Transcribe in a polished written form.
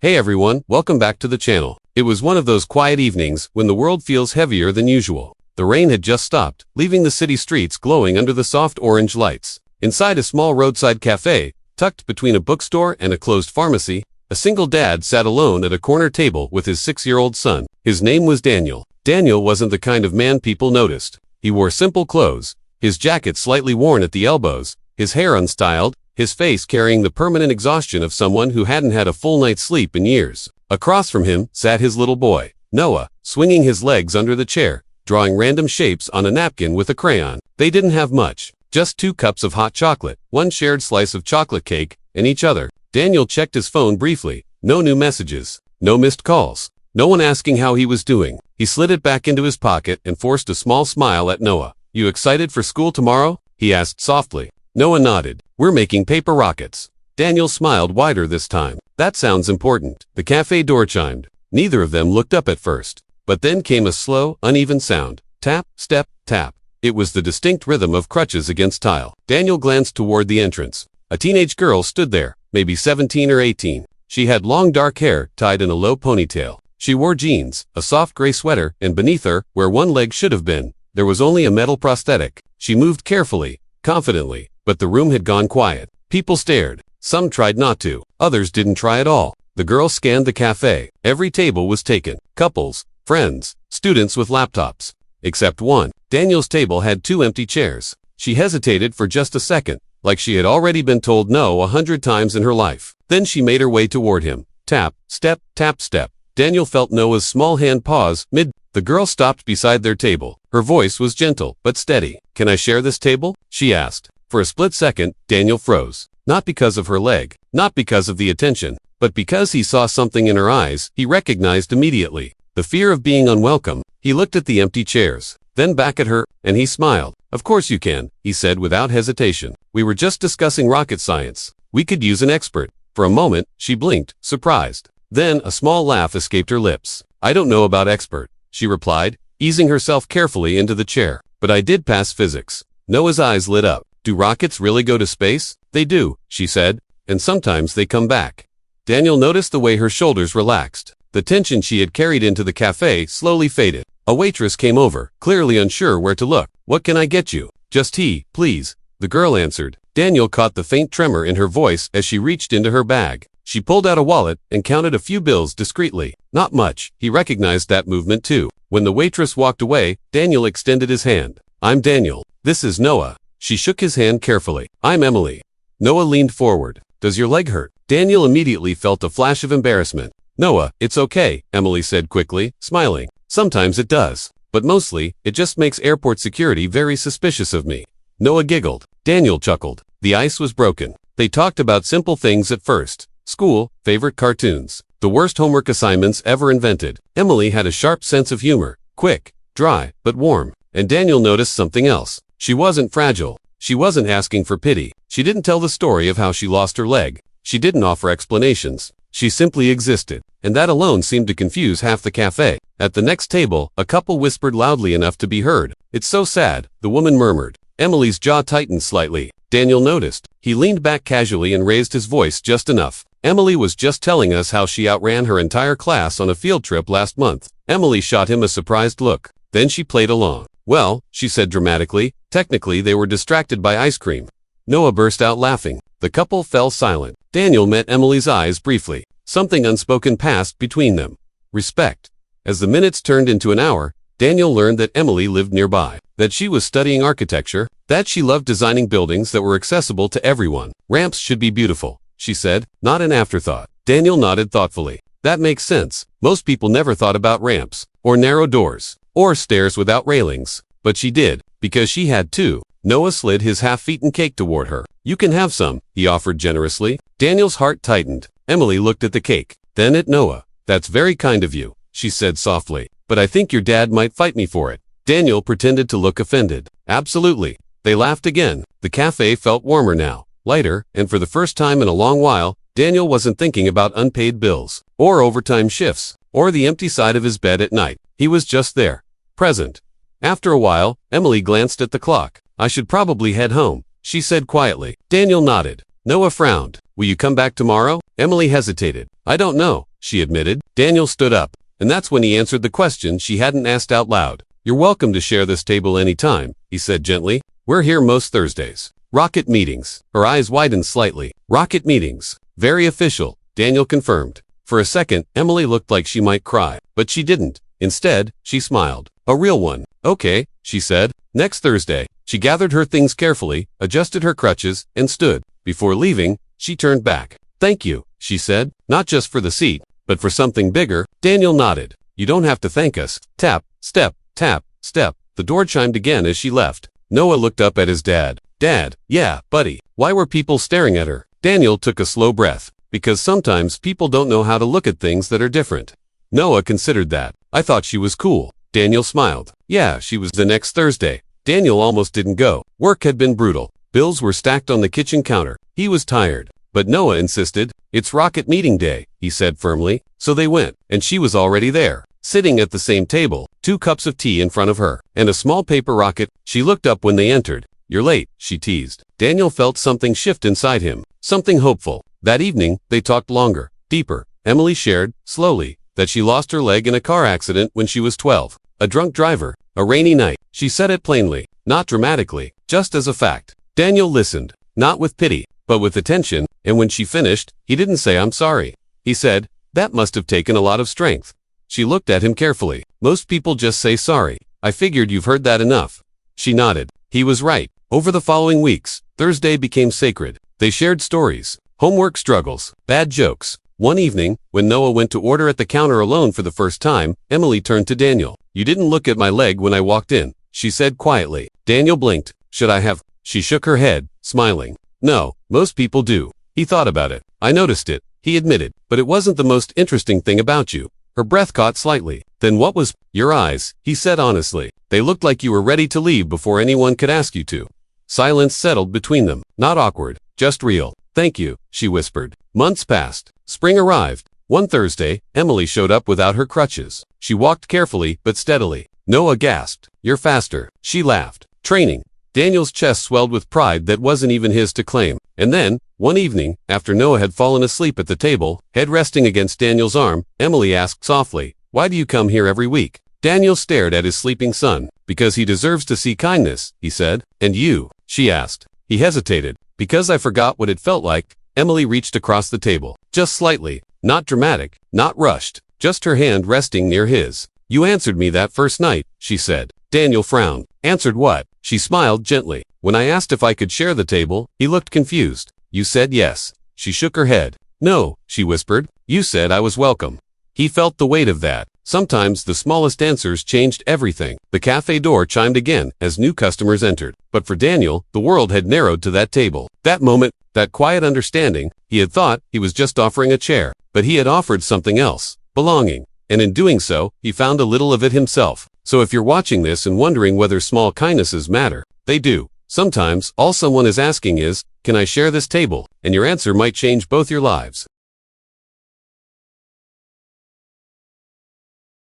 Hey everyone, welcome back to the channel. It was one of those quiet evenings when the world feels heavier than usual. The rain had just stopped, leaving the city streets glowing under the soft orange lights. Inside a small roadside cafe, tucked between a bookstore and a closed pharmacy, a single dad sat alone at a corner table with his 6-year-old son. His name was Daniel. Daniel wasn't the kind of man people noticed. He wore simple clothes, his jacket slightly worn at the elbows, his hair unstyled, his face carrying the permanent exhaustion of someone who hadn't had a full night's sleep in years. Across from him sat his little boy, Noah, swinging his legs under the chair, drawing random shapes on a napkin with a crayon. They didn't have much, just 2 cups of hot chocolate, 1 shared slice of chocolate cake, and each other. Daniel checked his phone briefly. No new messages, no missed calls, no one asking how he was doing. He slid it back into his pocket and forced a small smile at Noah. "You excited for school tomorrow?" he asked softly. Noah nodded. "We're making paper rockets." Daniel smiled wider this time. "That sounds important." The cafe door chimed. Neither of them looked up at first, but then came a slow, uneven sound. Tap, step, tap. It was the distinct rhythm of crutches against tile. Daniel glanced toward the entrance. A teenage girl stood there, maybe 17 or 18. She had long dark hair tied in a low ponytail. She wore jeans, a soft gray sweater, and beneath her, where one leg should have been, there was only a metal prosthetic. She moved carefully, confidently, but the room had gone quiet. People stared. Some tried not to. Others didn't try at all. The girl scanned the cafe. Every table was taken. Couples, friends, students with laptops. Except one. Daniel's table had 2 empty chairs. She hesitated for just a second, like she had already been told no 100 times in her life. Then she made her way toward him. Tap, step, tap, step. Daniel felt Noah's small hand pause mid. The girl stopped beside their table. Her voice was gentle, but steady. "Can I share this table?" she asked. For a split second, Daniel froze. Not because of her leg, not because of the attention, but because he saw something in her eyes he recognized immediately. The fear of being unwelcome. He looked at the empty chairs, then back at her, and he smiled. "Of course you can," he said without hesitation. "We were just discussing rocket science. We could use an expert." For a moment, she blinked, surprised. Then a small laugh escaped her lips. "I don't know about expert," she replied, easing herself carefully into the chair. "But I did pass physics." Noah's eyes lit up. "Do rockets really go to space?" "They do," she said, "and sometimes they come back." Daniel noticed the way her shoulders relaxed. The tension she had carried into the cafe slowly faded. A waitress came over, clearly unsure where to look. "What can I get you?" "Just tea, please," the girl answered. Daniel caught the faint tremor in her voice as she reached into her bag. She pulled out a wallet and counted a few bills discreetly. Not much. He recognized that movement too. When the waitress walked away, Daniel extended his hand. "I'm Daniel. This is Noah." She shook his hand carefully. "I'm Emily." Noah leaned forward. "Does your leg hurt?" Daniel immediately felt a flash of embarrassment. "Noah, it's okay," Emily said quickly, smiling. "Sometimes it does, but mostly, it just makes airport security very suspicious of me." Noah giggled. Daniel chuckled. The ice was broken. They talked about simple things at first. School, favorite cartoons, the worst homework assignments ever invented. Emily had a sharp sense of humor, quick, dry, but warm. And Daniel noticed something else. She wasn't fragile. She wasn't asking for pity. She didn't tell the story of how she lost her leg. She didn't offer explanations. She simply existed. And that alone seemed to confuse half the cafe. At the next table, a couple whispered loudly enough to be heard. "It's so sad," the woman murmured. Emily's jaw tightened slightly. Daniel noticed. He leaned back casually and raised his voice just enough. "Emily was just telling us how she outran her entire class on a field trip last month." Emily shot him a surprised look. Then she played along. "Well," she said dramatically, "technically they were distracted by ice cream." Noah burst out laughing. The couple fell silent. Daniel met Emily's eyes briefly. Something unspoken passed between them. Respect. As the minutes turned into an hour, Daniel learned that Emily lived nearby, that she was studying architecture, that she loved designing buildings that were accessible to everyone. "Ramps should be beautiful," she said, not an afterthought. Daniel nodded thoughtfully. "That makes sense. Most people never thought about ramps, or narrow doors, or stairs without railings. But she did, because she had too." Noah slid his half-eaten cake toward her. "You can have some," he offered generously. Daniel's heart tightened. Emily looked at the cake, then at Noah. "That's very kind of you," she said softly, "but I think your dad might fight me for it." Daniel pretended to look offended. "Absolutely." They laughed again. The cafe felt warmer now, lighter, and for the first time in a long while, Daniel wasn't thinking about unpaid bills, or overtime shifts, or the empty side of his bed at night. He was just there, present. After a while, Emily glanced at the clock. "I should probably head home," she said quietly. Daniel nodded. Noah frowned. Will you come back tomorrow? Emily hesitated. I don't know, she admitted. Daniel stood up, and that's when he answered the question she hadn't asked out loud. You're welcome to share this table anytime, he said gently. We're here most Thursdays. Rocket meetings. Her eyes widened slightly. Rocket meetings. Very official, Daniel confirmed. For a second, Emily looked like she might cry, but she didn't. Instead, she smiled. A real one. Okay, she said. Next Thursday. She gathered her things carefully, adjusted her crutches, and stood. Before leaving, she turned back. Thank you, she said, not just for the seat, but for something bigger. Daniel nodded. You don't have to thank us. Tap, step, tap, step. The door chimed again as she left. Noah looked up at his dad. Dad, yeah, buddy. Why were people staring at her? Daniel took a slow breath. Because sometimes people don't know how to look at things that are different. Noah considered that. I thought she was cool. Daniel smiled. Yeah, she was. The next Thursday, Daniel almost didn't go. Work had been brutal. Bills were stacked on the kitchen counter. He was tired. But Noah insisted. It's rocket meeting day, he said firmly. So they went, and she was already there, sitting at the same table, 2 cups of tea in front of her, and a small paper rocket. She looked up when they entered. You're late, she teased. Daniel felt something shift inside him, something hopeful. That evening, they talked longer, deeper. Emily shared, slowly, that she lost her leg in a car accident when she was 12. A drunk driver, a rainy night. She said it plainly, not dramatically, just as a fact. Daniel listened, not with pity, but with attention, and when she finished, he didn't say I'm sorry. He said, that must have taken a lot of strength. She looked at him carefully. Most people just say sorry. I figured you've heard that enough. She nodded. He was right. Over the following weeks, Thursday became sacred. They shared stories, homework struggles, bad jokes. One evening, when Noah went to order at the counter alone for the first time, Emily turned to Daniel. You didn't look at my leg when I walked in, she said quietly. Daniel blinked. Should I have? She shook her head, smiling. No, most people do. He thought about it. I noticed it, he admitted, but it wasn't the most interesting thing about you. Her breath caught slightly. Then what was? Your eyes, he said honestly. They looked like you were ready to leave before anyone could ask you to. Silence settled between them, not awkward, just real. Thank you, she whispered. Months passed. Spring arrived. One Thursday, Emily showed up without her crutches. She walked carefully but steadily. Noah gasped. You're faster. She laughed. Training. Daniel's chest swelled with pride that wasn't even his to claim. And then, one evening, after Noah had fallen asleep at the table, head resting against Daniel's arm, Emily asked softly, Why do you come here every week? Daniel stared at his sleeping son. Because he deserves to see kindness, he said. And you? She asked. He hesitated. Because I forgot what it felt like. Emily reached across the table. Just slightly. Not dramatic. Not rushed. Just her hand resting near his. You answered me that first night, she said. Daniel frowned. Answered what? She smiled gently. When I asked if I could share the table, he looked confused. You said yes. She shook her head. No, she whispered. You said I was welcome. He felt the weight of that. Sometimes the smallest answers changed everything. The cafe door chimed again as new customers entered. But for Daniel, the world had narrowed to that table. That moment, that quiet understanding, he had thought he was just offering a chair. But he had offered something else. Belonging. And in doing so, he found a little of it himself. So if you're watching this and wondering whether small kindnesses matter, they do. Sometimes, all someone is asking is, can I share this table? And your answer might change both your lives.